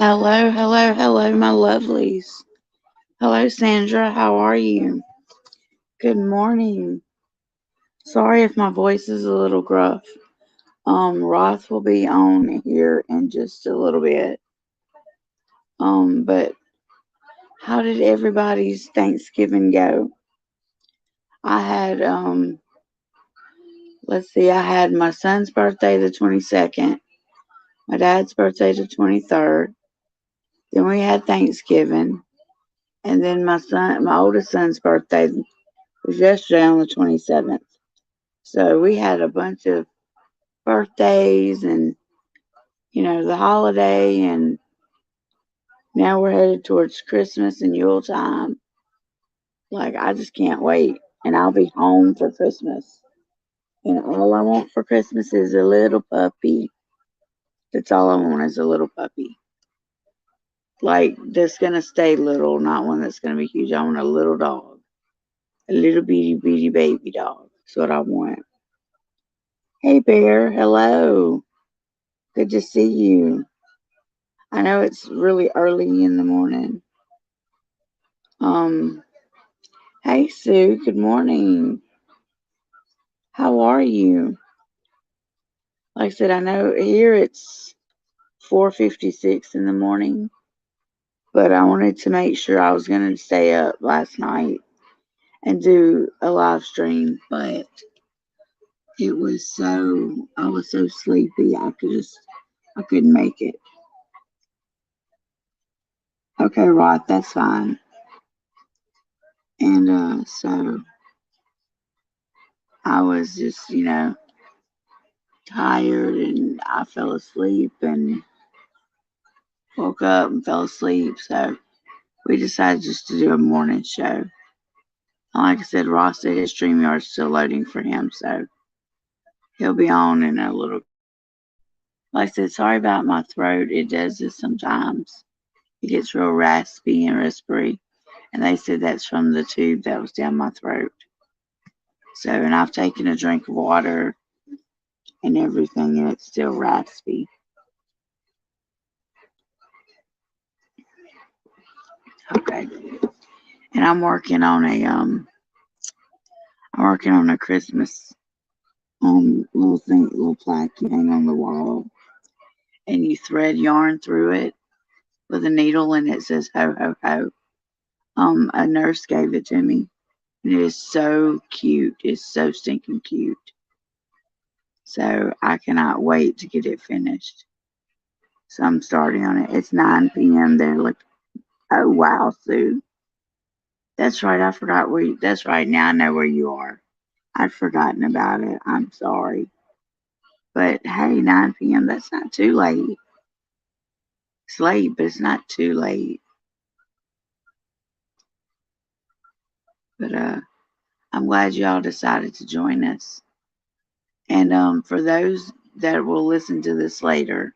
Hello, hello, hello, my lovelies. Hello, Sandra. How are you? Good morning. Sorry if my voice is a little gruff. Roth will be on here in just a little bit. But how did everybody's Thanksgiving go? I had, let's see, I had my son's birthday the 22nd, my dad's birthday the 23rd. Then we had Thanksgiving, and then my oldest son's birthday was yesterday on the 27th. So we had a bunch of birthdays and, the holiday, and now we're headed towards Christmas and Yule time. Like, I just can't wait. And I'll be home for Christmas. And all I want for Christmas is a little puppy. That's all I want is a little puppy. Like, that's going to stay little, not one that's going to be huge. I want a little dog. A little bitty, bitty baby dog. That's what I want. Hey, Bear. Hello. Good to see you. I know it's really early in the morning. Um, hey Sue, good morning. How are you? Like I said, I know here it's 4:56 in the morning, but I wanted to make sure I was going to stay up last night and do a live stream, but I was so sleepy, I couldn't make it. Okay, Rod, that's fine. And so I was just, tired, and I fell asleep and woke up and fell asleep. So we decided just to do a morning show. Like I said, Ross said his StreamYard's still loading for him, so he'll be on in a little. Like I said, sorry about my throat. It does this sometimes. It gets real raspy and respiratory, and they said that's from the tube that was down my throat. So, and I've taken a drink of water and everything, and it's still raspy. Okay. And I'm working on a Christmas little plaque you hang on the wall, and you thread yarn through it with a needle, and it says ho ho ho. A nurse gave it to me, and it is so cute. It's so stinking cute. So I cannot wait to get it finished. So I'm starting on it. It's 9 p.m. there. Look, oh wow, Sue. That's right. I forgot where. That's right. Now I know where you are. I'd forgotten about it. I'm sorry. But hey, 9 p.m. That's not too late. It's late, but it's not too late. But I'm glad y'all decided to join us. And for those that will listen to this later,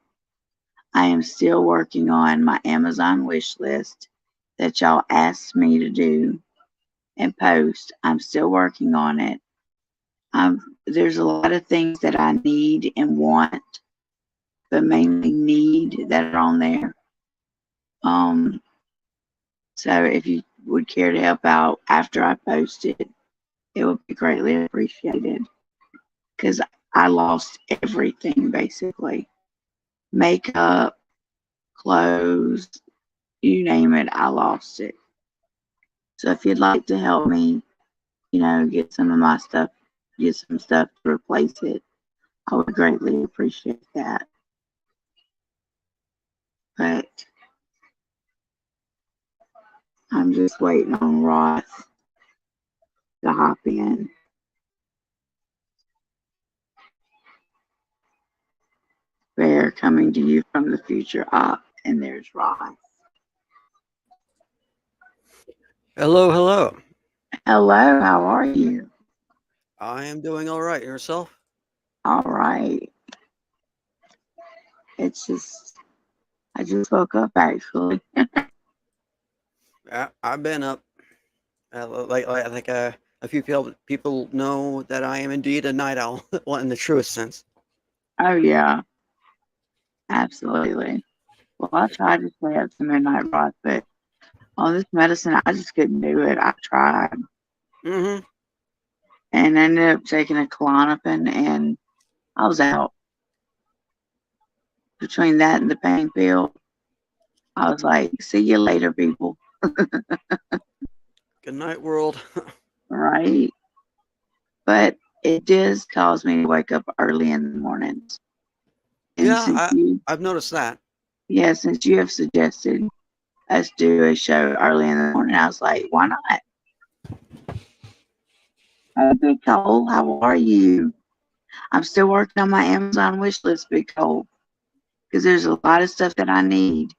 I am still working on my Amazon wish list that y'all asked me to do and post. I'm still working on it. There's a lot of things that I need and want, but mainly need that are on there. Um, so if you would care to help out after I post it, it would be greatly appreciated. Because I lost everything basically, makeup, clothes, you name it, I lost it. So if you'd like to help me, get some of my stuff, get some stuff to replace it, I would greatly appreciate that. But I'm just waiting on Roth to hop in. Bear coming to you from the future up, and there's Roth. Hello, hello. Hello, how are you? I am doing all right. Yourself? All right. I just woke up actually. I've been up. I think a few people know that I am indeed a night owl, well, in the truest sense. Oh, yeah, absolutely. Well, I tried to stay up to midnight, Ross, but all this medicine, I just couldn't do it. I tried Mm-hmm. and ended up taking a Klonopin, and I was out. Between that and the pain pill, I was like, see you later, people. Good night, world. Right? But it does cause me to wake up early in the mornings. And Yeah, I've noticed that. since you have suggested us do a show early in the morning, I was like, why not? Hey, Big Cole, how are you? I'm still working on my Amazon wish list, Big Cole, because there's a lot of stuff that I need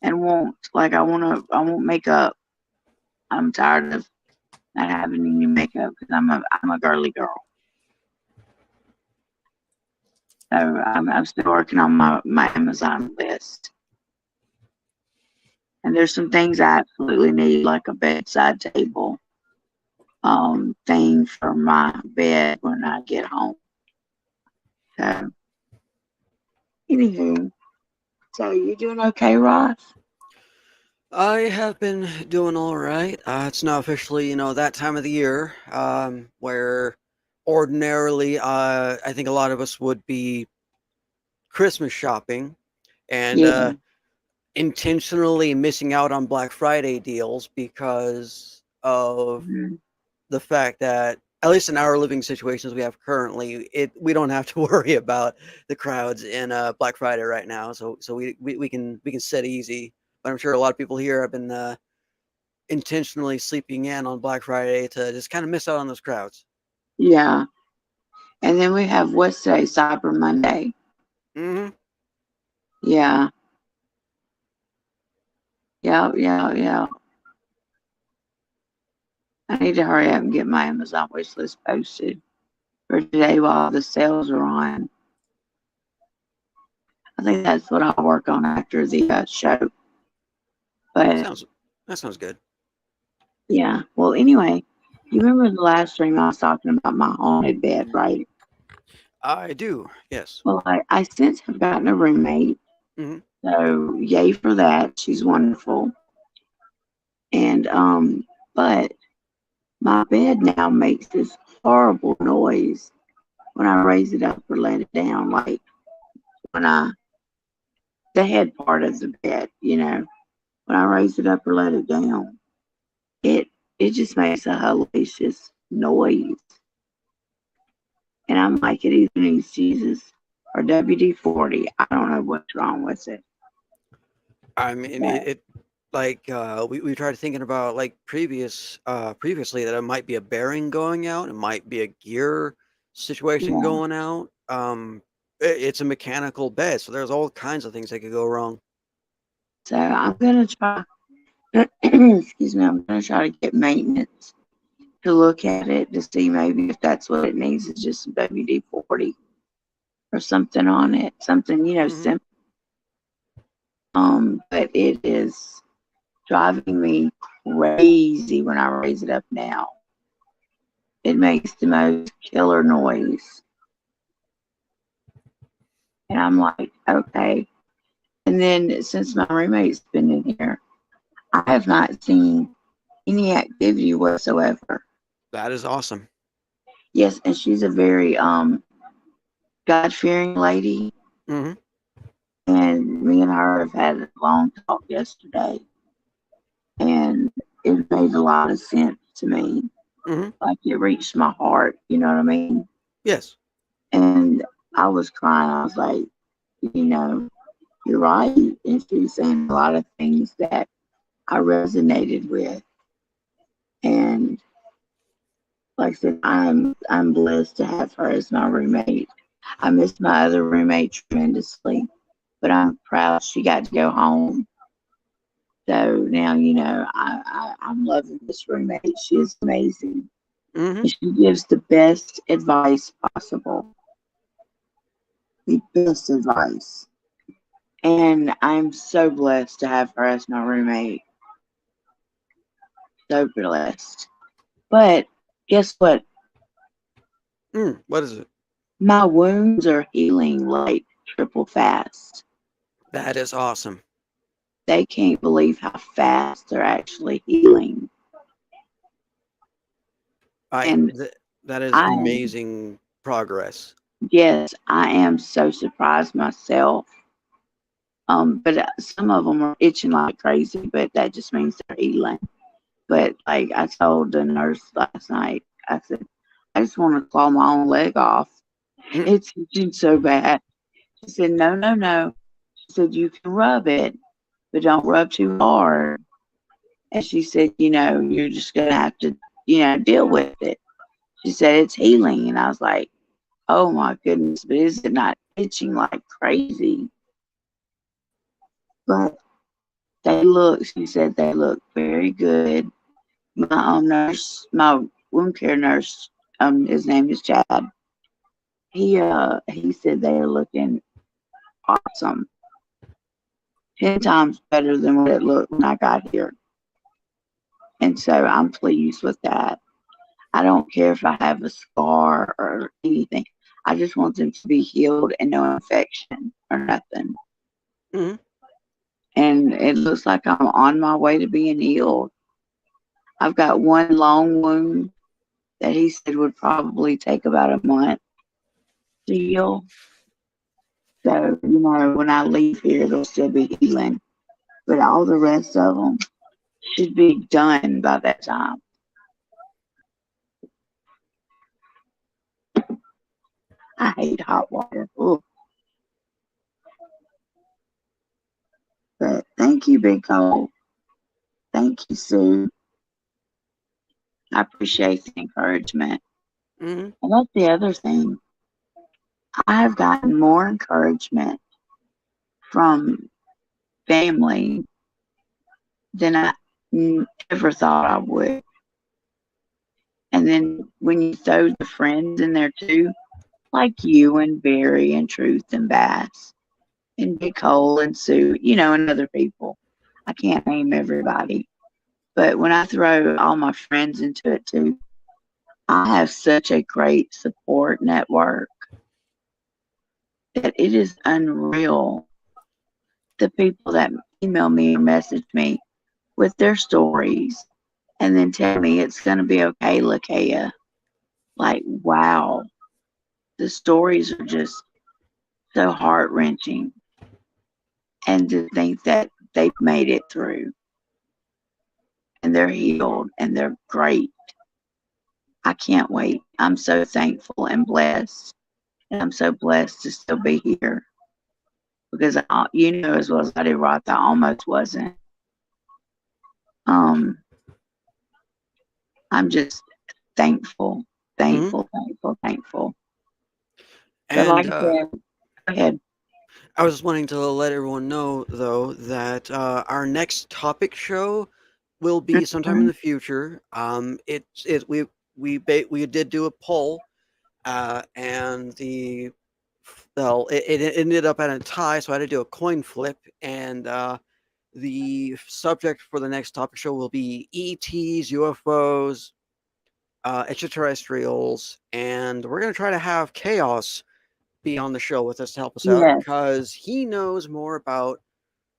and want. Like I want makeup. I'm tired of not having any makeup because I'm a girly girl. So I'm still working on my Amazon list. And there's some things I absolutely need, like a bedside table thing for my bed when I get home. So anywho, so you doing okay, Ross? I have been doing all right. It's now officially, that time of the year where ordinarily I think a lot of us would be Christmas shopping and Yeah. intentionally missing out on Black Friday deals because of Mhm. the fact that at least in our living situations we have currently, we don't have to worry about the crowds in Black Friday right now. So we can sit easy. But I'm sure a lot of people here have been intentionally sleeping in on Black Friday to just kind of miss out on those crowds. Yeah. And then we have what's today, Cyber Monday. Mm-hmm. Yeah. Yeah, yeah, yeah. I need to hurry up and get my Amazon wish list posted for today while the sales are on. I think that's what I'll work on after the show. But Sounds that sounds good. yeah. Well, anyway, you remember the last stream I was talking about my haunted bed, right? I do. Yes. Well, I since have gotten a roommate. Mm-hmm. So yay for that. She's wonderful. And but my bed now makes this horrible noise when I raise it up or let it down, like when I the head part of the bed, when I raise it up or let it down, it it just makes a hellacious noise. And I'm like, it either needs Jesus or WD-40. I don't know what's wrong with it. I mean, But it like we tried thinking about like previously that it might be a bearing going out, it might be a gear situation yeah, going out. It's a mechanical bed, so there's all kinds of things that could go wrong. so I'm gonna try. Excuse me. I'm gonna try to get maintenance to look at it to see maybe if that's what it needs is just some WD-40 or something on it, something Hmm. simple. But it is driving me crazy when I raise it up now. It makes the most killer noise. And I'm like, okay. And then since my roommate's been in here, I have not seen any activity whatsoever. That is awesome. Yes, and she's a very God fearing lady. Hmm. And me and her have had a long talk yesterday. And it made a lot of sense to me. Hmm. Like it reached my heart, you know what I mean? Yes. And I was crying. I was like, you know, you're right. And she was saying a lot of things that I resonated with. And like I said, I'm blessed to have her as my roommate. I miss my other roommate tremendously, but I'm proud she got to go home. So now, I'm loving this roommate. She is amazing. Hmm. And she gives the best advice possible. The best advice. And I'm so blessed to have her as my roommate. So blessed. But guess what? What is it? My wounds are healing like triple fast. That is awesome. They can't believe how fast they're actually healing. I And that is I, amazing progress. yes, I am so surprised myself. But some of them are itching like crazy, but that just means they're healing. But like I told the nurse last night, I said, I just want to claw my own leg off. Mm, It's itching so bad. She said, no, no, no. She said, you can rub it, but don't rub too hard. And she said, you're just going to have to, deal with it. She said, it's healing. And I was like, oh my goodness, but is it not itching like crazy? But she said they look very good. My wound care nurse, his name is Chad. He said they are looking awesome, 10 times better than what it looked when I got here, and so I'm pleased with that. I don't care if I have a scar or anything. I just want them to be healed and no infection or nothing. mm. And it looks like I'm on my way to being healed. I've got one long wound that he said would probably take about a month to heal. So, when I leave here, it'll still be healing. But all the rest of them should be done by that time. I hate hot water. Ooh. But thank you, Big Cole. Thank you, Sue. I appreciate the encouragement. Mm. And that's the other thing. I have gotten more encouragement from family than I ever thought I would. And then when you throw the friends in there too, like you and Barry and Truth and Bass and Nicole and Sue, and other people. I can't name everybody. But when I throw all my friends into it too, I have such a great support network that it is unreal. The people that email me or message me with their stories and then tell me it's going to be okay, Lakaya. Like, wow. The stories are just so heart wrenching. And to think that they've made it through and they're healed and they're great. I can't wait. I'm so thankful and blessed. And I'm so blessed to still be here because as well as I do, Roth, I almost wasn't. Um, I'm just thankful, Mm. thankful, thankful, thankful. But like And I said, go ahead. I was just wanting to let everyone know, though, that our next topic show will be sometime in Mhm. the future. We did do a poll, and it ended up at a tie, so I had to do a coin flip, and the subject for the next topic show will be ETs, UFOs, extraterrestrials, and we're gonna try to have Chaos be on the show with us to help us out Yes. because he knows more about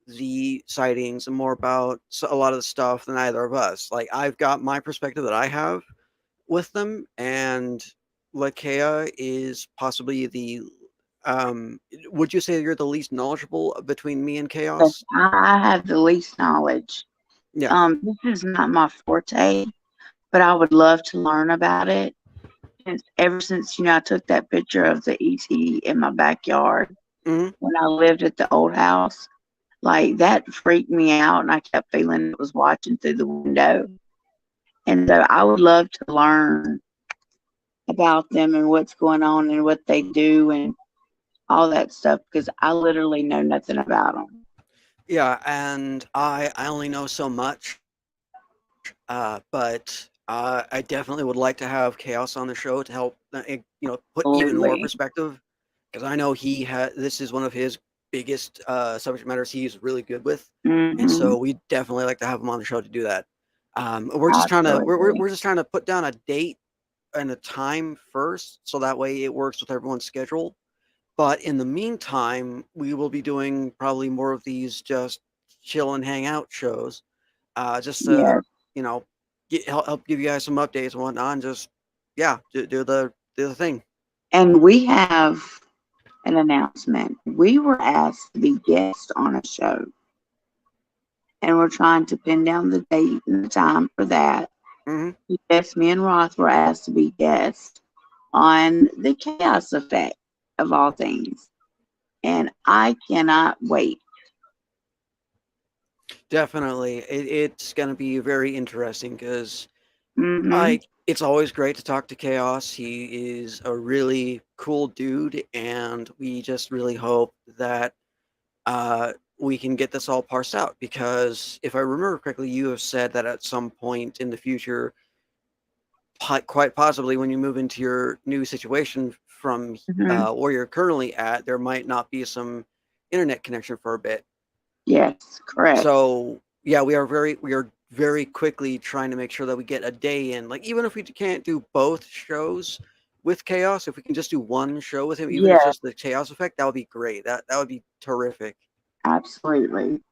the sightings and more about a lot of the stuff than either of us. Like I've got my perspective that I have with them, and Lakea is possibly the would you say you're the least knowledgeable between me and Yes, Chaos? I have the least knowledge. Yeah. This is not my forte, but I would love to learn about it. Ever since I took that picture of the ET in my backyard Mm-hmm. when I lived at the old house, like that freaked me out, and I kept feeling it was watching through the window. And so I would love to learn about them and what's going on and what they do and all that stuff because I literally know nothing about them. Yeah, and I only know so much, but I definitely would like to have Chaos on the show to help put even more Absolutely. perspective because I know this is one of his biggest subject matters he's really good with, and Hmm. so we definitely like to have him on the show to do that. We're just trying to Absolutely. we're just trying to put down a date and a time first, so that way it works with everyone's schedule. But in the meantime, we will be doing probably more of these just chill and hang out shows, just to, Yes. you know, help give you guys some updates and whatnot, and just yeah, do the thing. And we have an announcement. We were asked to be guests on a show, and we're trying to pin down the date and the time for that. Hmm. Yes, me and Roth were asked to be guests on the chaos effect of all things. And I cannot wait. Definitely, it's going to be very interesting because Mm-hmm. I it's always great to talk to Chaos. He is a really cool dude, and we just really hope that we can get this all parsed out. Because if I remember correctly, you have said that at some point in the future, quite possibly when you move into your new situation from Mm-hmm. where you're currently at, there might not be some internet connection for a bit. Yes, correct. So yeah, we are very quickly trying to make sure that we get a day in. Like even if we can't do both shows with Chaos, if we can just do one show with him, even if it's Yeah, just the Chaos effect, that would be great. That would be terrific. absolutely.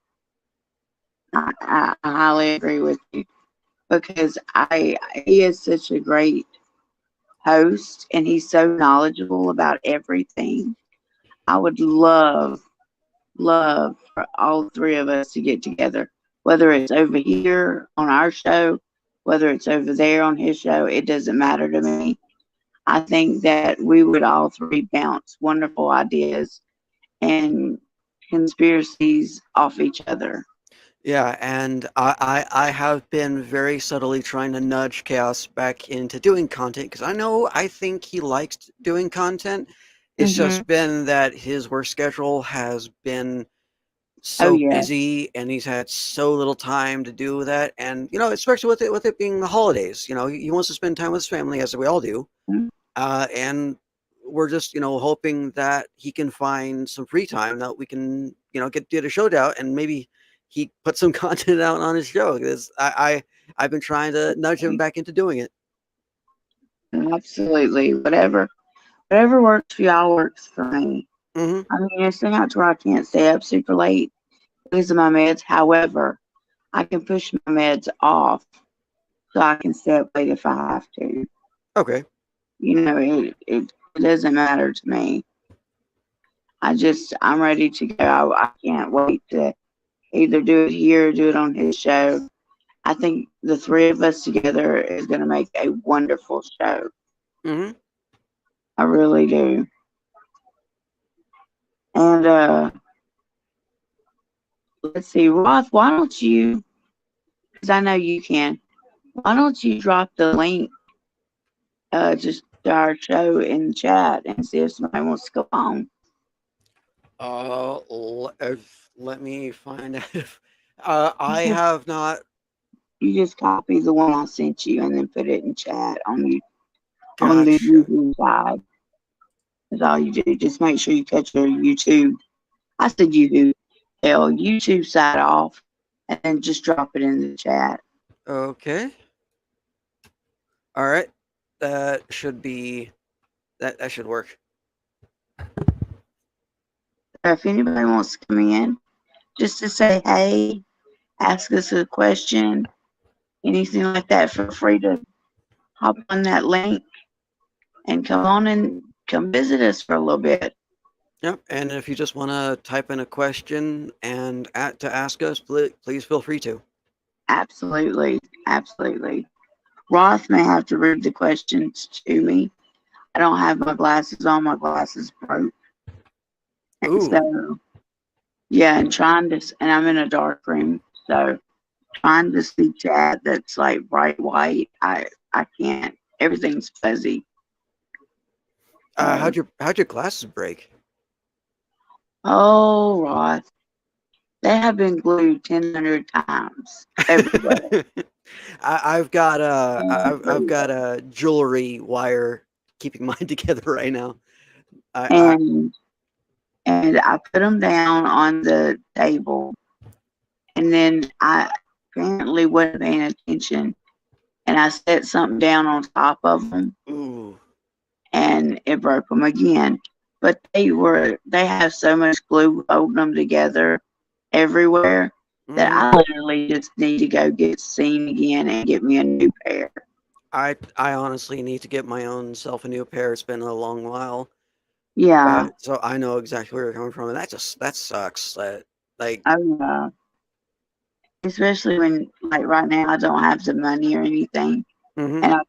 I highly agree with you because he is such a great host and he's so knowledgeable about everything. I would love for all three of us to get together, whether it's over here on our show, whether it's over there on his show, it doesn't matter to me. I think that we would all three bounce wonderful ideas and conspiracies off each other. Yeah, and I have been very subtly trying to nudge Chaos back into doing content because I think he likes doing content. It's Hmm. just been that his work schedule has been Oh, so yes. busy and he's had so little time to do that, and especially with it being the holidays, he wants to spend time with his family as we all do, and we're just hoping that he can find some free time that we can get a show out, and maybe he put some content out on his show because I've been trying to nudge him back into doing it. Absolutely. Whatever works for y'all works for me. Hmm. I mean, it's not to where I can't stay up super late because of my meds. However, I can push my meds off so I can stay up late if I have to. Okay. It doesn't matter to me. I'm ready to go. I can't wait to either do it here or do it on his show. I think the three of us together is going to make a wonderful show. Hmm. I really do. And let's see, Roth, why don't you, because I know you can, why don't you drop the link just to our show in the chat and see if somebody wants to go on? Let me find out if You I just, have not. you just copy the one I sent you and then put it in chat on the Gotcha. YouTube side. That's all you do. Just make sure you cut your YouTube. I said YouTube. Hell, YouTube side off, and then just drop it in the chat. Okay. All right. That should be that should work. So if anybody wants to come in, just to say hey, ask us a question, anything like that, feel free to hop on that link and come on and come visit us for a little bit. Yep. And if you just want to type in a question and to ask us, please feel free to. Absolutely, absolutely. Roth may have to read the questions to me. I don't have my glasses on. My glasses broke, and Ooh. so yeah, and I'm in a dark room, so trying to see chat that's like bright white. I can't. Everything's fuzzy. So, How'd your glasses break? oh, Roth, they have been glued 1,000 times everywhere. I've got a jewelry wire keeping mine together right now. I And and I put them down on the table, and then I apparently wasn't paying attention, and I set something down on top of them, ooh. and it broke them again. but they have so much glue holding them together everywhere that Hmm. I literally just need to go get seen again and get me a new pair. I honestly need to get my own self a new pair. It's been a long while, Yeah. so I know exactly where you're coming from, and that sucks. That like, Oh yeah. Especially when, like, right now I don't have the money or anything, hmm and I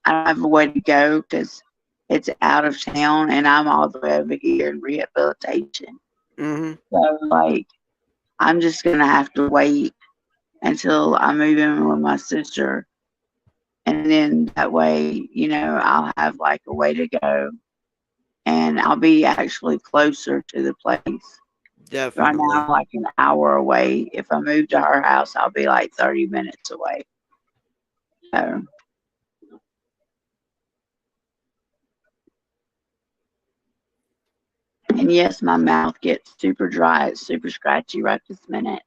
don't have a way to go because it's out of town, and I'm all the way over here in rehabilitation. hmm So, like, I'm just gonna have to wait until I move in with my sister, and then that way, I'll have like a way to go, and I'll be actually closer to the place. Right now, definitely. I'm like an hour away. If I move to her house, I'll be like 30 minutes away. So, and yes, my mouth gets super dry. It's super scratchy right this minute.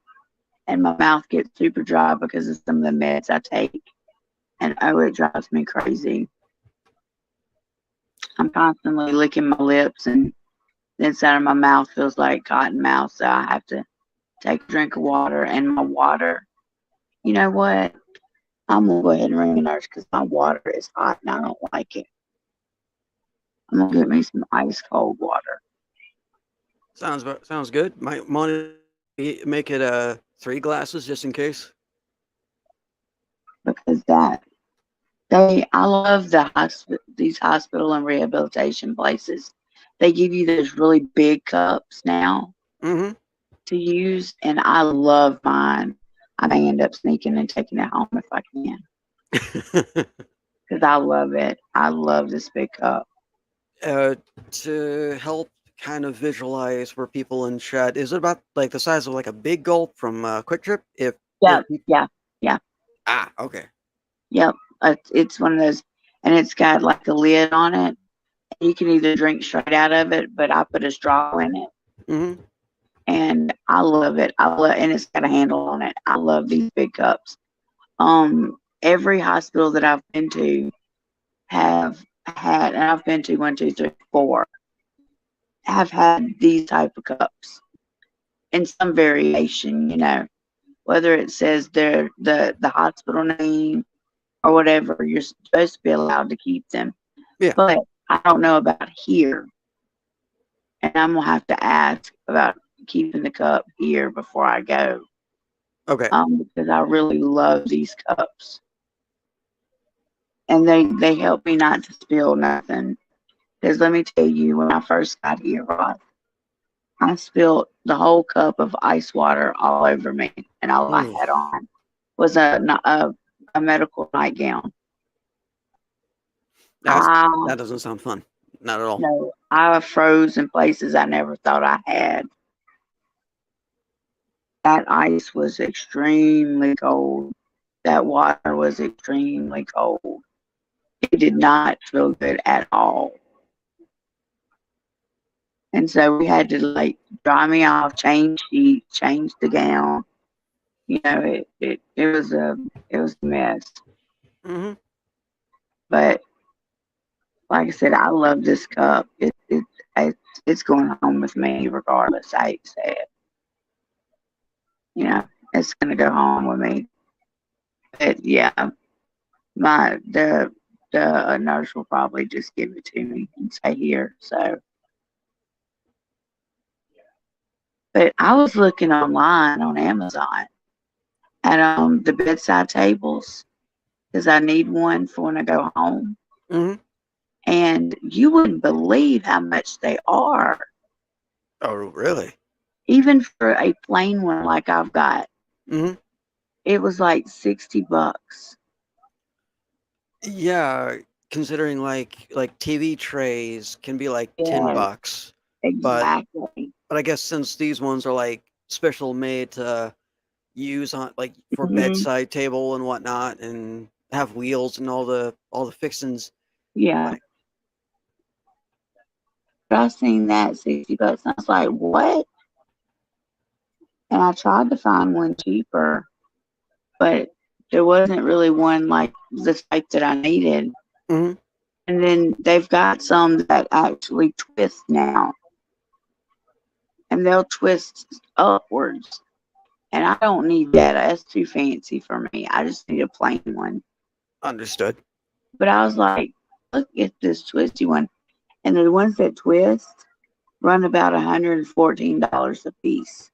And my mouth gets super dry because of some of the meds I take. And oh, it drives me crazy. I'm constantly licking my lips, and the inside of my mouth feels like cotton mouth. So I have to take a drink of water. And my water, you know what? I'm going to go ahead and ring a nurse because my water is hot and I don't like it. I'm going to get me some ice cold water Sounds good. Might want to make it 3 glasses just in case. because I love these hospital and rehabilitation places. They give you those really big cups now hmm to use, and I love mine. I may end up sneaking and taking it home if I can because I love it. I love this big cup. uh, to help kind of visualize where people in chat, is it about like the size of like a big gulp from Quick Trip? If Yep, yeah, yeah, okay. yep. It's one of those, and it's got like a lid on it. You can either drink straight out of it, but I put a straw in it, hmm and I love it. And it's got a handle on it. I love these big cups. Every hospital that I've been to have had, and I've been to one, two, three, four, have had these type of cups in some variation. Whether it says the hospital name or whatever, you're supposed to be allowed to keep them. Yeah. But I don't know about here, and I'm gonna have to ask about keeping the cup here before I go, Okay. because I really love these cups, and they help me not to spill nothing. Because let me tell you, when I first got here, Ross, I spilled the whole cup of ice water all over me, and all I Mm. had on was a medical nightgown. That's I that doesn't sound fun. Not at all. No, I froze in places I never thought I had. That ice was extremely cold. That water was extremely cold. It did not feel good at all. And so we had to like dry me off, change sheets, change the gown. It was a mess. hmm But like I said, I love this cup. It's going home with me regardless. I hate to say it. It's gonna go home with me. But yeah, my the nurse will probably just give it to me and say here. So, but I was looking online on Amazon at the bedside tables because I need one for when I go home. hmm And you wouldn't believe how much they are, Oh, really? even for a plain one like I've got. hmm It was like $60. Yeah, considering like TV trays can be like ten Yeah, bucks, but exactly. I guess since these ones are like special made to use on like for Hmm. bedside table and whatnot, and have wheels and all the fixings, Yeah, like but I seen that $60, and I was like, what? And I tried to find one cheaper, but there wasn't really one like the type that I needed. hmm And then they've got some that actually twist now, and they'll twist upwards. And I don't need that. That's too fancy for me. I just need a plain one. Understood. But I was like, look at this twisty one. And the ones that twist run about $114 a piece.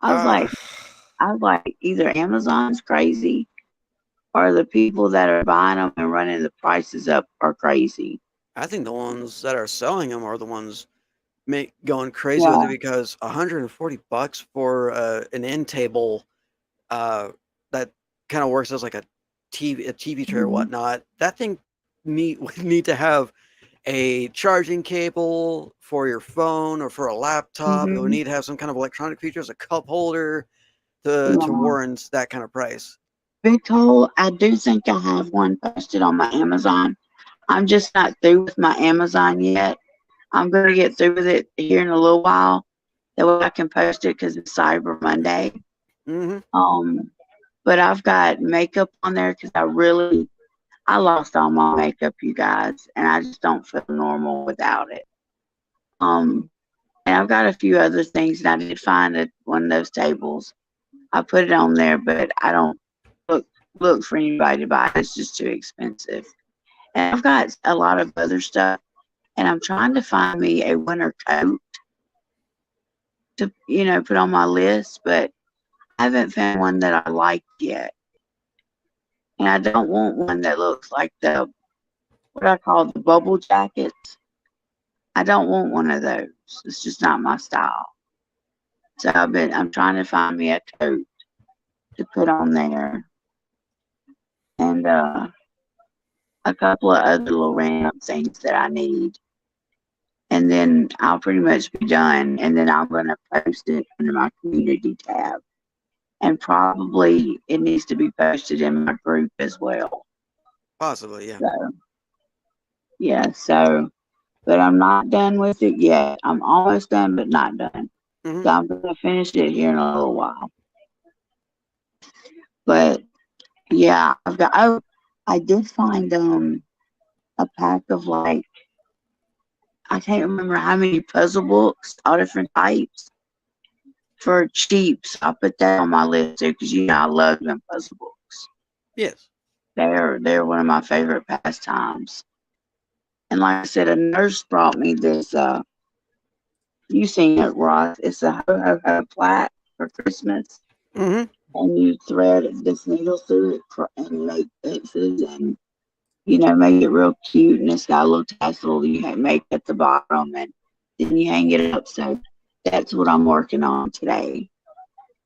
I was Uh, like, either Amazon's crazy or the people that are buying them and running the prices up are crazy. I think the ones that are selling them are the ones going crazy with Yeah. it because $140 for an end table that kind of works as like a TV tray or Mhm. whatnot. That thing would need to have a charging cable for your phone or for a laptop. It would Mhm. need to have some kind of electronic features, a cup holder to Yeah. warrant that kind of price. Big hole. I do think I have one posted on my Amazon. I'm just not through with my Amazon yet. I'm going to get through with it here in a little while. That way I can post it because it's Cyber Monday. Mm-hmm. Um, but I've got makeup on there because I lost all my makeup, you guys, and I just don't feel normal without it. Um, and I've got a few other things, and I did find one of those tables. I put it on there, but I don't look look for anybody to buy it. It's just too expensive. And I've got a lot of other stuff, and I'm trying to find me a winter coat to put on my list, but I haven't found one that I like yet. And I don't want one that looks like the what I call the bubble jackets. I don't want one of those. It's just not my style. So I'm trying to find me a coat to put on there, and a couple of other little random things that I need. And then I'll pretty much be done. And then I'm going to post it under my community tab. And probably it needs to be posted in my group as well. Possibly, yeah. So, yeah, but I'm not done with it yet. I'm almost done, but not done. Mm-hmm. So I'm going to finish it here in a little while. But yeah, I did find a pack of like, I can't remember how many puzzle books, all different types for cheap. So I'll put that on my list too because I love them puzzle books. Yes. They're one of my favorite pastimes. And like I said, a nurse brought me this. You seen it, Ross? It's a ho ho ho plaque for Christmas, Mm-hmm. and you thread this needle through it and make X's and make it real cute. And it's got a little tassel you make at the bottom, and then you hang it up. So that's what I'm working on today.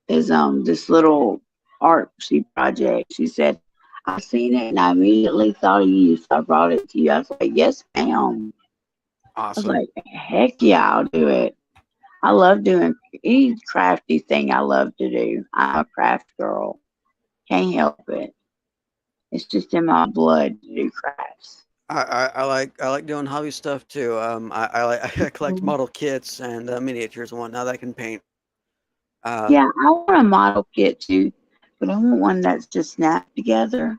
Is this little art project. She said, I seen it and I immediately thought of you, so I brought it to you. I was like, yes, ma'am. I was Awesome. like, heck yeah, I'll do it. I love doing any crafty thing I love to do. I'm a craft girl. Can't help it. It's just in my blood to do crafts. I like doing hobby stuff too. I collect Mhm. model kits and miniatures and whatnot that I can paint. Uh, Yeah, I want a model kit too, but I want one that's just snapped together.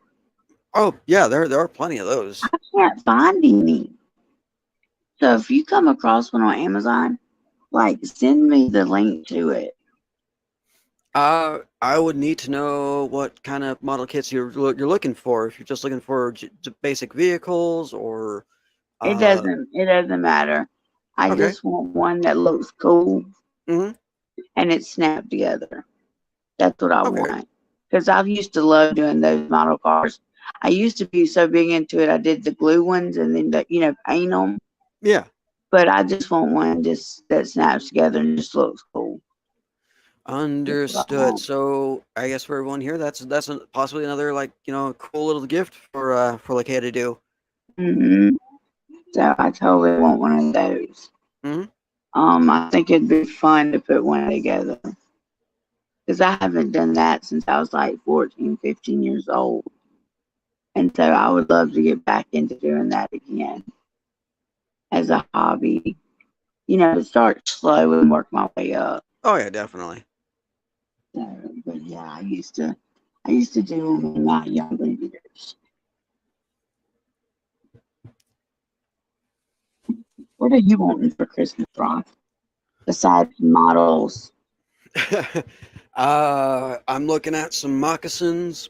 oh yeah, there are plenty of those. I can't find any. So if you come across one on Amazon, like send me the link to it. I would need to know what kind of model kits you're looking for. If you're just looking for basic vehicles or It uh, doesn't matter. I okay, just want one that looks cool mm-hmm, and it's snapped together. That's what I okay, want. Because I used to love doing those model cars. I used to be so big into it. I did the glue ones and then paint them. yeah, But I just want one just that snaps together and just looks cool. That's what I understood. want. So I guess for everyone here, that's possibly another like cool little gift for Lakaya to do. hmm So I totally want one of those. Mm-hmm. I think it'd be fun to put one together because I haven't done that since I was like 14, 15 years old. And so I would love to get back into doing that again as a hobby, to start slow and work my way up. Oh yeah, definitely. So, but yeah, I used to do them in my younger years. What are you wanting for Christmas, Ross? Besides models? I'm looking at some moccasins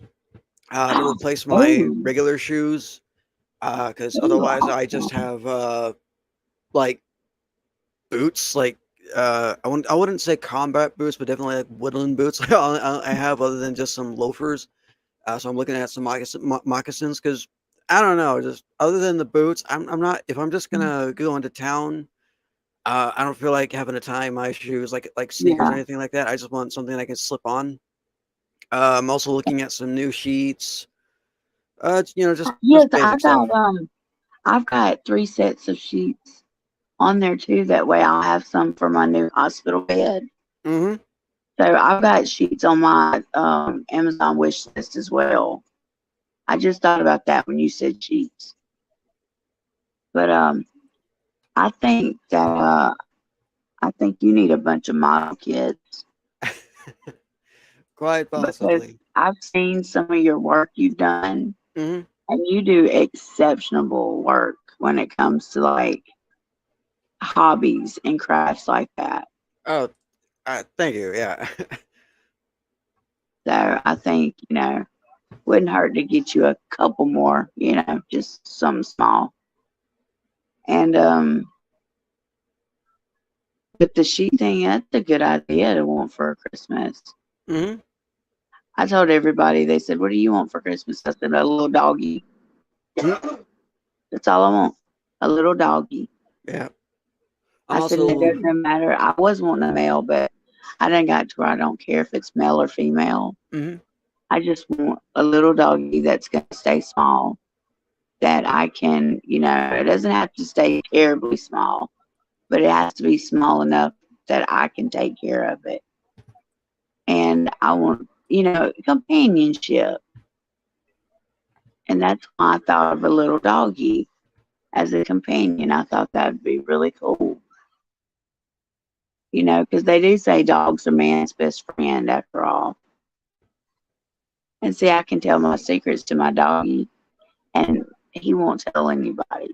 to replace my Oh, regular shoes. Because oh, otherwise I just awesome. have like boots, like I wouldn't say combat boots, but definitely like woodland boots. I have other than just some loafers. So I'm looking at some moccasins because I don't know, just other than the boots, I'm not. If I'm just gonna go into town, I don't feel like having to tie my shoes like sneakers or Yeah. anything like that. I just want something I can slip on. I'm also looking at some new sheets. Just Yes, basic stuff. I've got 3 sets of sheets on there too. That way I'll have some for my new hospital bed. Hmm. So I've got sheets on my Amazon wish list as well. I just thought about that when you said sheets. But I think that I think you need a bunch of model kids Quite because possibly. I've seen some of your work you've done, Hmm. and you do exceptional work when it comes to like hobbies and crafts like that. Oh, thank you. Yeah. So I think, wouldn't hurt to get you a couple more, just some small. And but the sheet thing, that's a good idea to want for Christmas. Hmm. I told everybody, they said, "What do you want for Christmas?" I said, "A little doggy." That's all I want. A little doggy. Yeah. I'm I said, "And it also. doesn't matter." I was wanting a male, but I didn't got to where I don't care if it's male or female. Hmm. I just want a little doggy that's going to stay small, that I can, it doesn't have to stay terribly small, but it has to be small enough that I can take care of it. And I want, companionship. And that's why I thought of a little doggy as a companion. I thought that would be really cool, because they do say dogs are man's best friend after all. And see, I can tell my secrets to my doggy, and he won't tell anybody.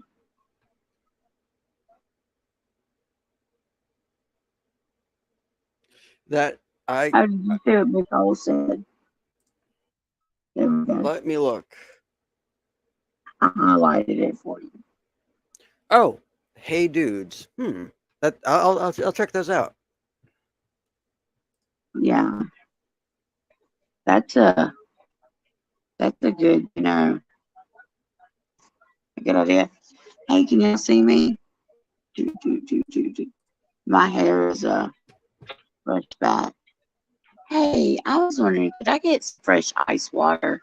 That I How did you see what Big Ol said? There we go. Let me look. I highlighted it for you. Oh, hey dudes. That I'll check those out. Yeah, that's a that's a good, a good idea. Hey, can you see me? My hair is brushed back. Hey, I was wondering, could I get some fresh ice water?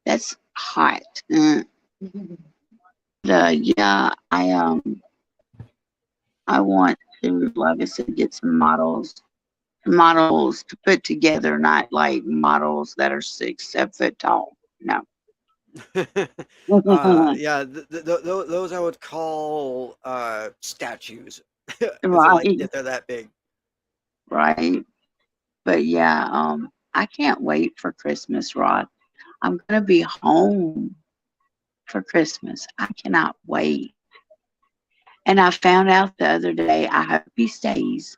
That's hot. Yeah, I want to, like I said, get some models to put together, not like models that are 6, 7 foot tall. No. Yeah, those I would call statues if Right, they're that big. right. But yeah, I can't wait for Christmas, Rod. I'm gonna be home for Christmas. I cannot wait. And I found out the other day, I hope he stays,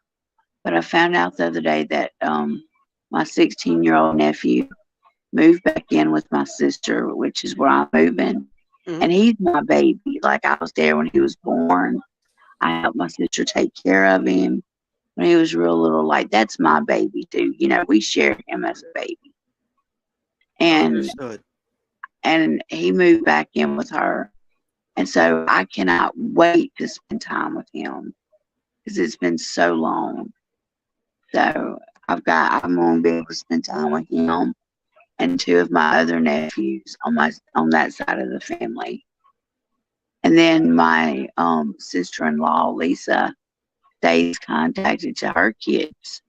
but I found out the other day that my 16-year-old nephew moved back in with my sister, which is where I'm moving. Hmm. And he's my baby. Like I was there when he was born. I helped my sister take care of him when he was real little. Like that's my baby too. We share him as a baby. And Understood. he moved back in with her. And so I cannot wait to spend time with him because it's been so long. So I'm gonna be able to spend time with him and 2 of my other nephews on that side of the family. And then my sister-in-law Lisa stays contacted to her kids.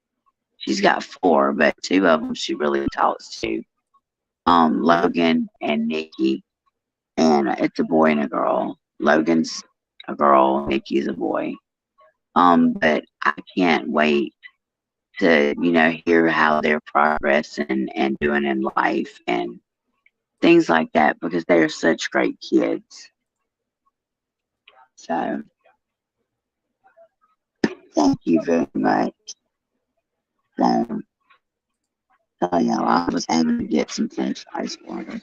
She's got 4, but 2 of them she really talks to. Hmm. Logan and Nikki, and it's a boy and a girl. Logan's a girl, Nikki's a boy. But I can't wait to, hear how they're progressing and doing in life and things like that because they are such great kids. So Thank you very much. So, yeah, I was having to get some French ice water.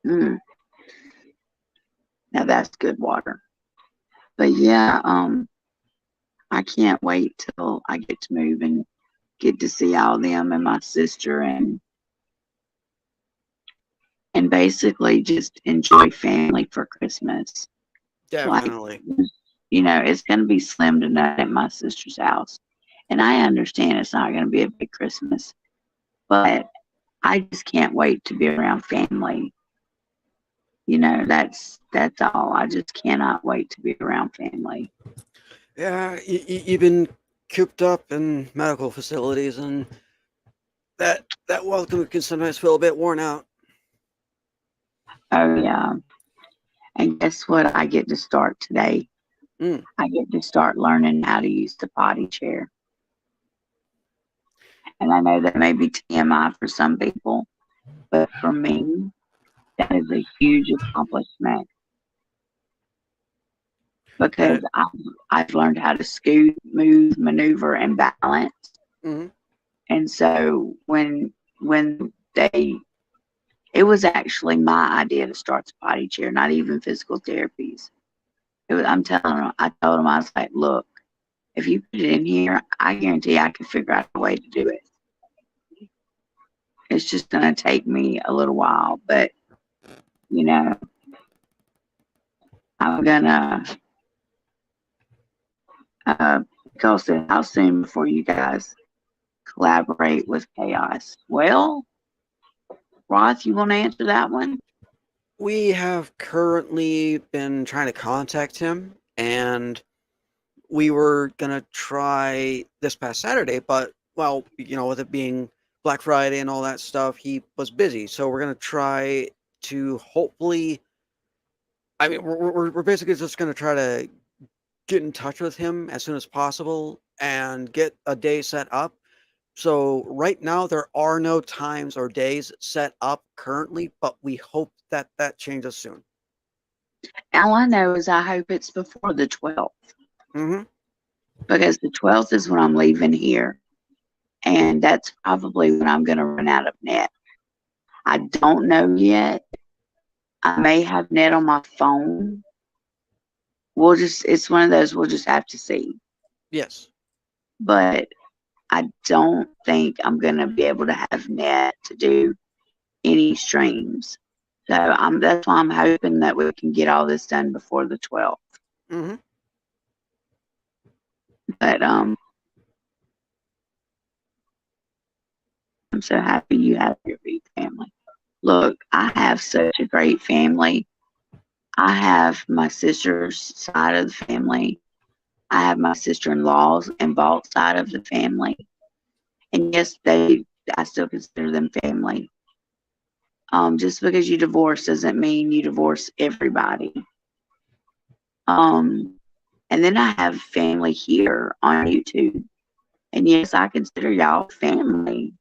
Mm, now that's good water. But yeah, I can't wait till I get to move and get to see all them and my sister and basically just enjoy family for Christmas. Like, Definitely. it's going to be slim to none at my sister's house. And I understand it's not going to be a big Christmas, but I just can't wait to be around family. That's all. I just cannot wait to be around family. Yeah, you've been cooped up in medical facilities, and that welcome can sometimes feel a bit worn out. Oh yeah. And guess what? I get to start today. Mm. I get to start learning how to use the potty chair. And I know that may be TMI for some people, but for me, that is a huge accomplishment because That, I've learned how to scoot, move, maneuver, and balance. mm-hmm. And so when it was actually my idea to start the potty chair, not even physical therapies. I'm telling them, I told them, I was like, look, if you put it in here, I guarantee I can figure out a way to do it. It's just going to take me a little while, but you know, I'm gonna because how soon before you guys collaborate with chaos? Well, Roth, you want to answer that one? We have currently been trying to contact him, and we were gonna try this past Saturday, but well, with it being Black Friday and all that stuff, he was busy. So we're gonna try to hopefully. I mean, we're basically just gonna try to get in touch with him as soon as possible and get a day set up. So right now there are no times or days set up currently, but we hope that that changes soon. All I know is I hope it's before the 12th Mm-hmm. because the 12th is when I'm leaving here, and that's probably when I'm going to run out of net. I don't know yet. I may have net on my phone. It's one of those, we'll just have to see. Yes. But I don't think I'm going to be able to have net to do any streams. So that's why I'm hoping that we can get all this done before the 12th. Mm-hmm. But I'm so happy you have your big family. Look, I have such a great family. I have my sister's side of the family. I have my sister-in-law's and Balt's side of the family. And yes, I still consider them family. Just because you divorce doesn't mean you divorce everybody. And then I have family here on YouTube. And yes, I consider y'all family.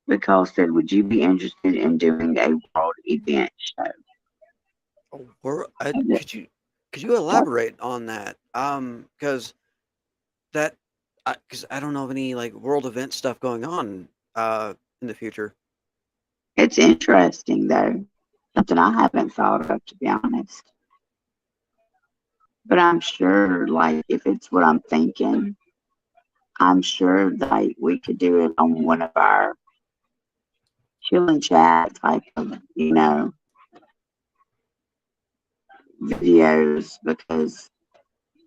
Because said, would you be interested in doing a world event show? Could you elaborate on that? Because that because I don't know of any like world event stuff going on in the future. It's interesting though. Something I haven't thought of, to be honest. But I'm sure, like, if it's what I'm thinking, I'm sure that we could do it on one of our chill and chat type of, videos because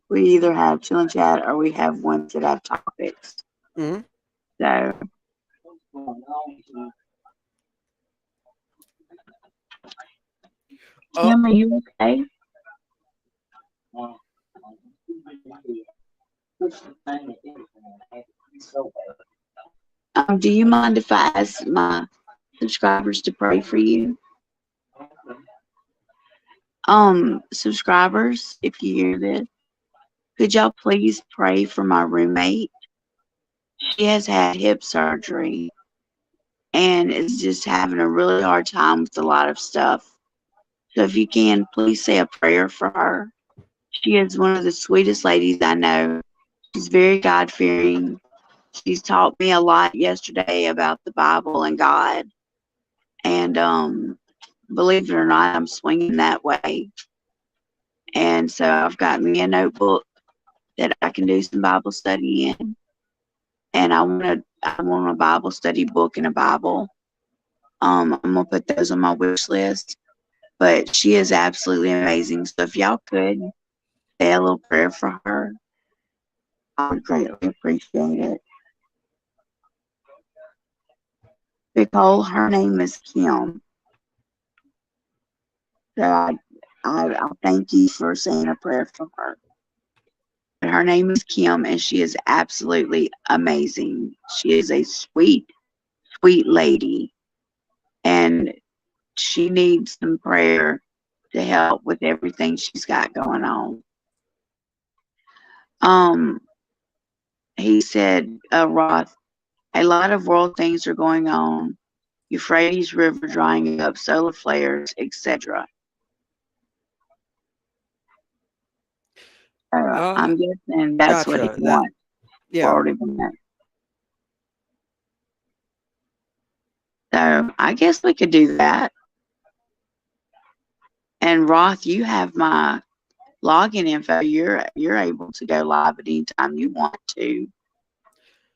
we either have chill and chat or we have ones that have topics. Mm-hmm. So, Kim, are you okay? Do you mind if I ask my subscribers to pray for you? Subscribers, if you hear this, could y'all please pray for my roommate? She has had hip surgery and is just having a really hard time with a lot of stuff. So if you can, please say a prayer for her. She is one of the sweetest ladies I know. She's very God fearing. She's taught me a lot yesterday about the Bible and God. And believe it or not, I'm swinging that way. And so I've got me a notebook that I can do some Bible study in. And I want a Bible study book and a Bible. I'm gonna put those on my wish list. But she is absolutely amazing. So if y'all could say a little prayer for her, I would greatly appreciate it. Nicole, her name is Kim. So I thank you for saying a prayer for her. Her name is Kim, and she is absolutely amazing. She is a sweet, sweet lady, and she needs some prayer to help with everything she's got going on. Um, he said, Roth, a lot of world things are going on. Euphrates River drying up, solar flares, etc. I'm guessing that's what he Gotcha. That wants. yeah. World event. So I guess we could do that. And Roth, you have my login info. You're able to go live at any time you want to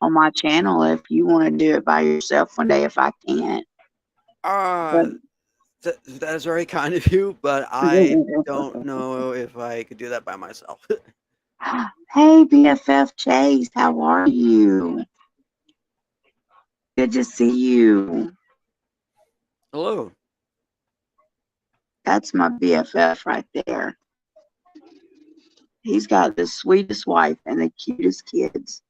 on my channel if you want to do it by yourself one day if I can't. But That is very kind of you, but I don't know if I could do that by myself. hey BFF Chase, how are you? Good to see you. Hello. That's my BFF right there. He's got the sweetest wife and the cutest kids.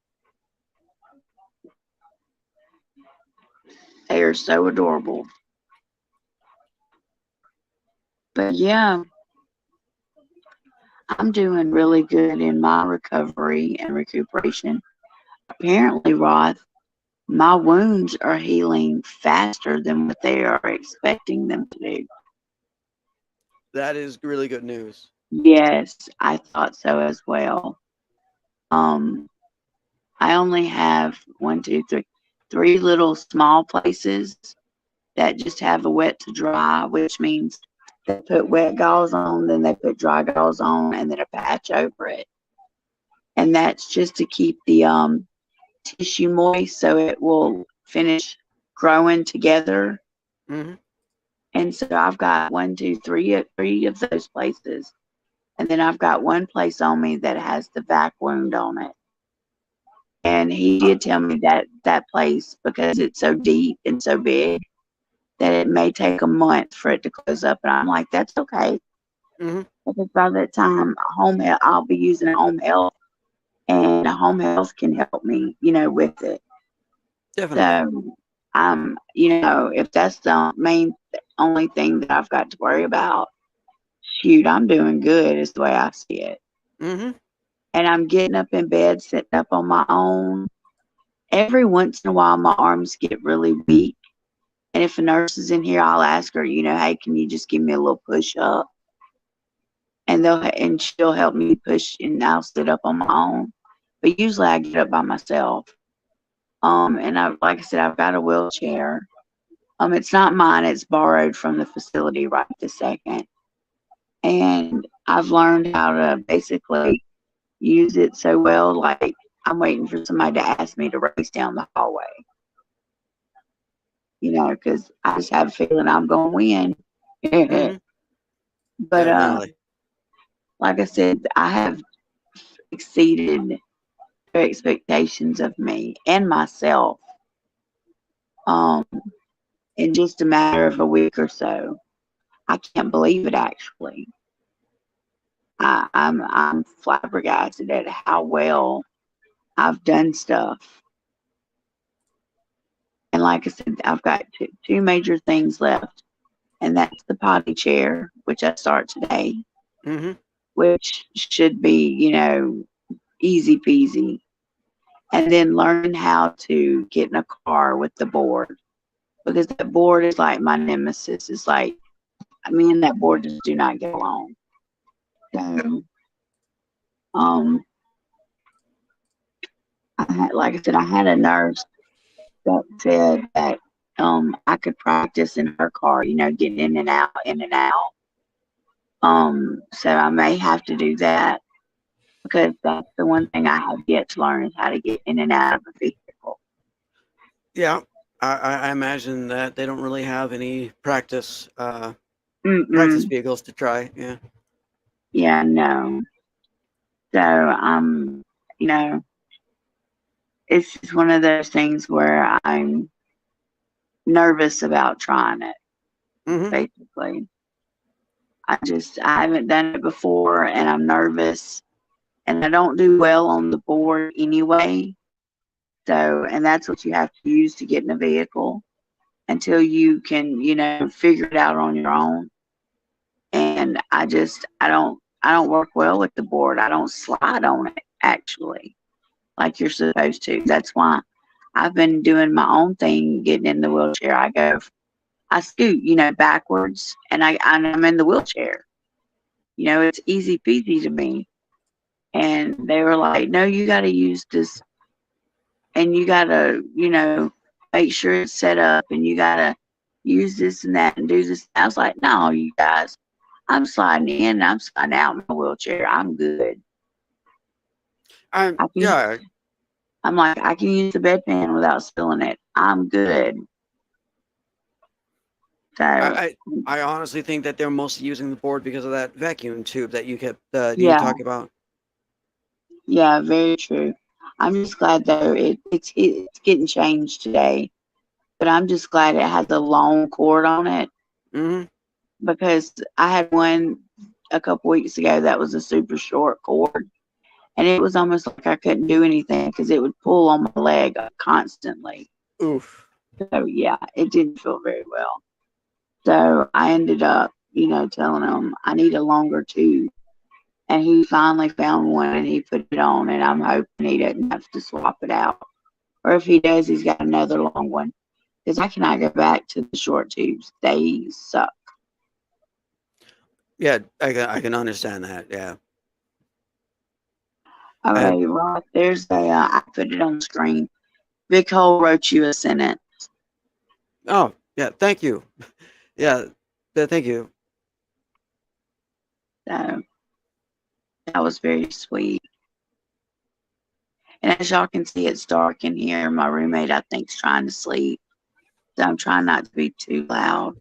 They are so adorable. But yeah, I'm doing really good in my recovery and recuperation. Apparently, Roth, my wounds are healing faster than what they are expecting them to do. That is really good news. Yes, I thought so as well. I only have three little small places that just have a wet to dry, which means they put wet gauze on, then they put dry gauze on, and then a patch over it. And that's just to keep the tissue moist so it will finish growing together. Mm-hmm. And so I've got three of those places. And then I've got one place on me that has the vac wound on it. And he did tell me that that place, because it's so deep and so big, that it may take a month for it to close up. And I'm like, that's okay. Mm-hmm. Because by that time, I'll be using home health, and home health can help me, with it. Definitely. So, if that's the only thing that I've got to worry about, shoot, I'm doing good, is the way I see it. Mm-hmm. And I'm getting up in bed, sitting up on my own. Every once in a while, my arms get really weak. And if a nurse is in here, I'll ask her, hey, can you just give me a little push up? And she'll help me push, and I'll sit up on my own. But usually I get up by myself. And like I said, I've got a wheelchair. It's not mine, it's borrowed from the facility right this second. And I've learned how to basically use it so well, like I'm waiting for somebody to ask me to race down the hallway. Because I just have a feeling I'm going to win. Mm-hmm. But Definitely. like I said, I have exceeded their expectations of me and myself in just a matter of a week or so. I can't believe it, actually. I'm flabbergasted at how well I've done stuff. And like I said, I've got two major things left, and that's the potty chair, which I start today, Mm-hmm. which should be, easy peasy. And then learning how to get in a car with the board, because that board is like my nemesis. It's like me and that board just do not get along. So, um, like I said, I had a nurse that said that I could practice in her car, getting in and out, in and out. So I may have to do that because that's the one thing I have yet to learn is how to get in and out of a vehicle. Yeah, I imagine that they don't really have any practice Mm-mm. vehicles to try. Yeah. Yeah, no. So you know, it's just one of those things where I'm nervous about trying it. Hmm. Basically, I haven't done it before, and I'm nervous, and I don't do well on the board anyway. So, and that's what you have to use to get in a vehicle until you can, figure it out on your own. And I don't work well with the board. I don't slide on it actually like you're supposed to. That's why I've been doing my own thing, getting in the wheelchair. I scoot, backwards, and I'm in the wheelchair. It's easy peasy to me. And they were like, "No, you got to use this, and you got to, make sure it's set up, and you got to use this and that and do this." I was like, "No, you guys, I'm sliding in, and I'm sliding out in my wheelchair. I'm good. I can." Yeah, I'm like, "I can use the bedpan without spilling it. I'm good." So I I honestly think that they're mostly using the board because of that vacuum tube that you yeah, talk about. yeah, very true. I'm just glad though it's getting changed today, but I'm just glad it has a long cord on it Hmm. because I had one a couple weeks ago that was a super short cord, and it was almost like I couldn't do anything because it would pull on my leg constantly. Oof. So yeah, it didn't feel very well. So I ended up, telling him I need a longer tube. And he finally found one and he put it on, and I'm hoping he doesn't have to swap it out. Or if he does, he's got another long one. Because I cannot go back to the short tubes. They suck. Yeah, I can understand that. Yeah. All I right, Ross, I put it on the screen. Vic Hole wrote you a sentence. Oh, yeah. Thank you. Yeah. Thank you. So that was very sweet. And as y'all can see, it's dark in here. My roommate, I think, is trying to sleep. So I'm trying not to be too loud.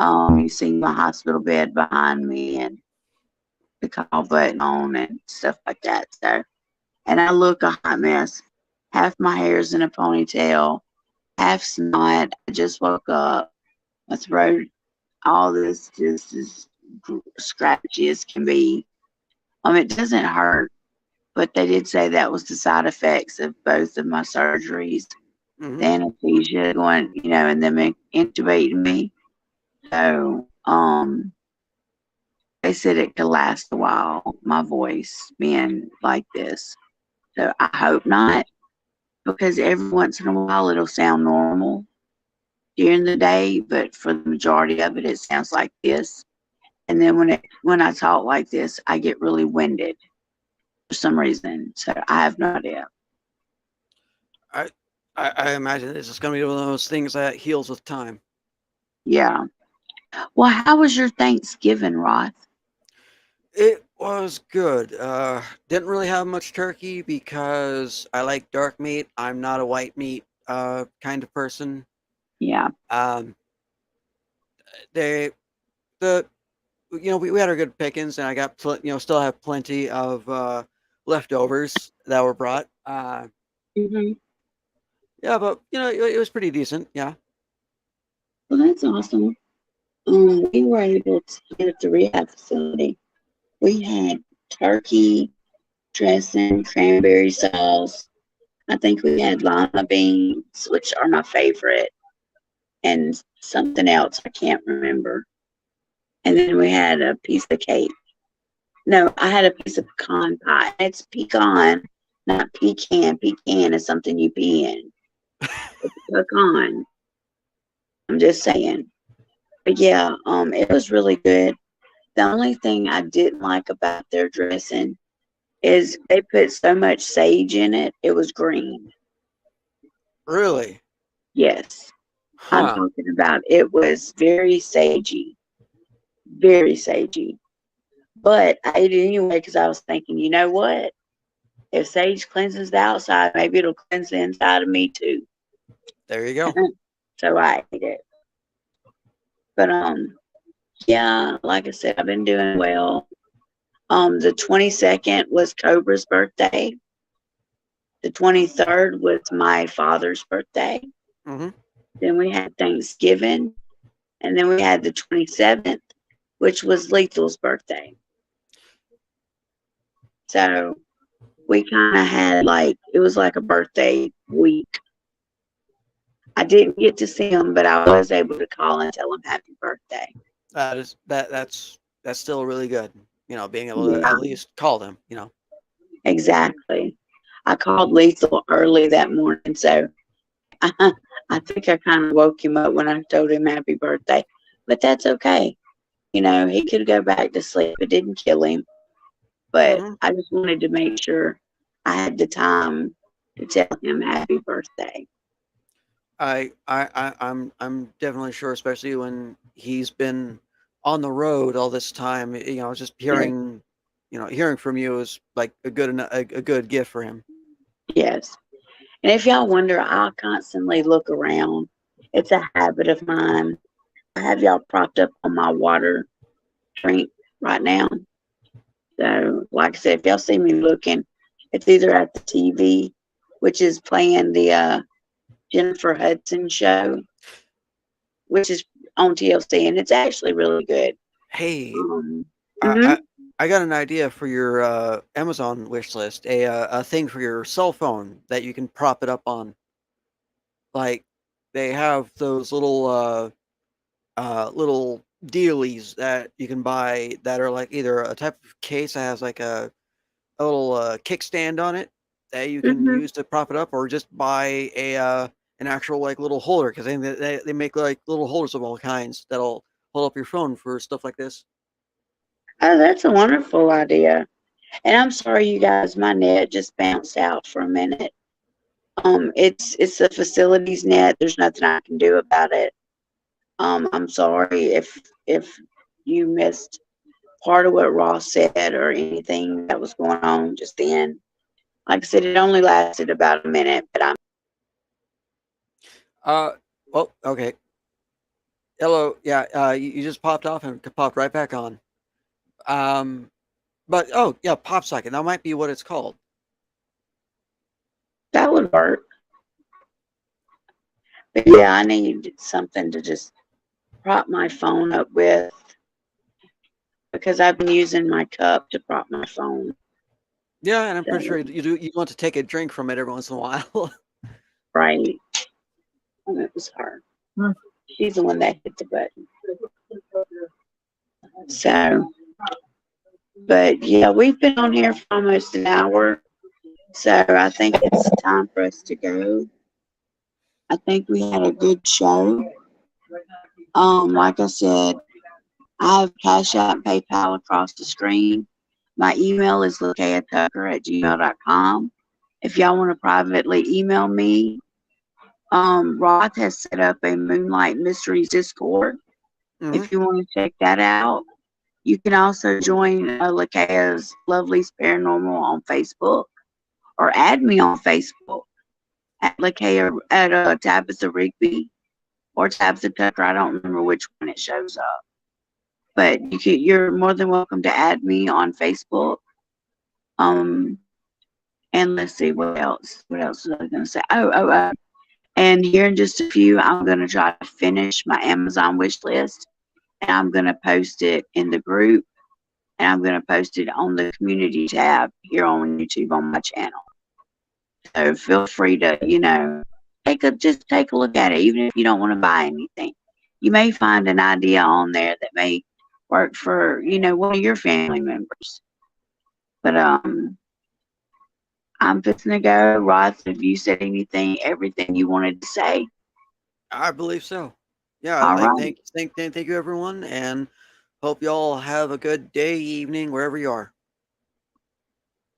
You see my hospital bed behind me and the call button on and stuff like that. So, and I look a hot mess. Half my hair's in a ponytail, half's not. I just woke up. My throat, all this just as scratchy as can be. It doesn't hurt, but they did say that was the side effects of both of my surgeries. The Hmm. anesthesia going, and them intubating me. So, they said it could last a while, my voice being like this. So I hope not, because every once in a while it'll sound normal during the day, but for the majority of it, it sounds like this. And then when I talk like this, I get really winded for some reason. So I have no idea. I, I imagine this is going to be one of those things that heals with time. Yeah. Well, how was your Thanksgiving, Roth? It was good. Didn't really have much turkey because I like dark meat. I'm not a white meat kind of person. Yeah. Um, they the we had our good pickings, and I got still have plenty of leftovers that were brought. Hmm. Yeah, but it was pretty decent. Yeah. Well, that's awesome. We were able to get at the rehab facility. We had turkey, dressing, cranberry sauce. I think we had lima beans, which are my favorite, and something else I can't remember. And then we had a piece of cake. No, I had a piece of pecan pie. It's pecan, not pecan. Pecan is something you pee in. It's pecan. I'm just saying. But yeah, it was really good. The only thing I didn't like about their dressing is they put so much sage in it. It was green. Really? Yes, I'm Huh. talking about it was very sagey, very sagey. But I ate it anyway because I was thinking, you know what? If sage cleanses the outside, maybe it'll cleanse the inside of me too. There you go. So I ate it. But yeah, like I said, I've been doing well. The 22nd was Cobra's birthday. The 23rd was my father's birthday. Hmm. Then we had Thanksgiving, and then we had the 27th, which was Lethal's birthday. So we kind of had like it was like a birthday week. I didn't get to see him, but I was able to call and tell him happy birthday. That's still really good. Being able to Yeah, at least call them. exactly. I called Lethal early that morning, so I think I kind of woke him up when I told him happy birthday. But that's okay. He could go back to sleep. It didn't kill him. But Hmm. I just wanted to make sure I had the time to tell him happy birthday. I'm definitely sure, especially when he's been on the road all this time. Just Yes, hearing from you is like a good gift for him. yes. And if y'all wonder, I constantly look around. It's a habit of mine. I have y'all propped up on my water drink right now. So, like I said, if y'all see me looking, it's either at the TV, which is playing the Jennifer Hudson show, which is on TLC, and it's actually really good. Hey, Um, I, hmm I I got an idea for your Amazon wish list. A thing for your cell phone that you can prop it up on. Like they have those little dealies that you can buy that are like either a type of case that has like a little kickstand on it that you can hmm use to prop it up, or just buy an actual like little holder, because they make like little holders of all kinds that'll hold up your phone for stuff like this. Oh, that's a wonderful idea. And I'm sorry, you guys, my net just bounced out for a minute. It's a facilities net. There's nothing I can do about it. I'm sorry if you missed part of what Ross said or anything that was going on just then. Like I said, it only lasted about a minute, but I'm Uh oh, okay. Hello, yeah. You just popped off and popped right back on. Um, but oh yeah, pop socket. That might be what it's called. that would work. But yeah, I need something to just prop my phone up with because I've been using my cup to prop my phone. Yeah, and I'm So, pretty sure you want to take a drink from it every once in a while. right. And it was her. She's the one that hit the button. So, but yeah, we've been on here for almost an hour. So I think it's time for us to go. I think we had a good show. Like I said, I have Cash App, PayPal across the screen. My email is lakayatucker@gmail.com. If y'all want to privately email me, Roth has set up a Moonlight Mysteries Discord. Hmm. If you want to check that out, you can also join Lakaya's Lovely's Paranormal on Facebook or add me on Facebook at Lakaya at Tabitha Rigby or Tabitha Tucker. I don't remember which one it shows up, but you're more than welcome to add me on Facebook. Um, and let's see what else. What else was I going to say? Oh. And here in just a few, I'm going to try to finish my Amazon wish list, and I'm going to post it in the group, and I'm going to post it on the community tab here on YouTube on my channel. So feel free to, just take a look at it, even if you don't want to buy anything. You may find an idea on there that may work for, one of your family members. But I'm fixing to go. Ross, have you said anything, everything you wanted to say? I believe so. Yeah, All like right. thank you everyone, and hope y'all have a good day, evening, wherever you are.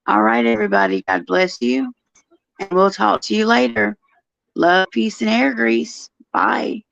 All right, everybody. God bless you. And we'll talk to you later. Love, peace, and air grease. Bye.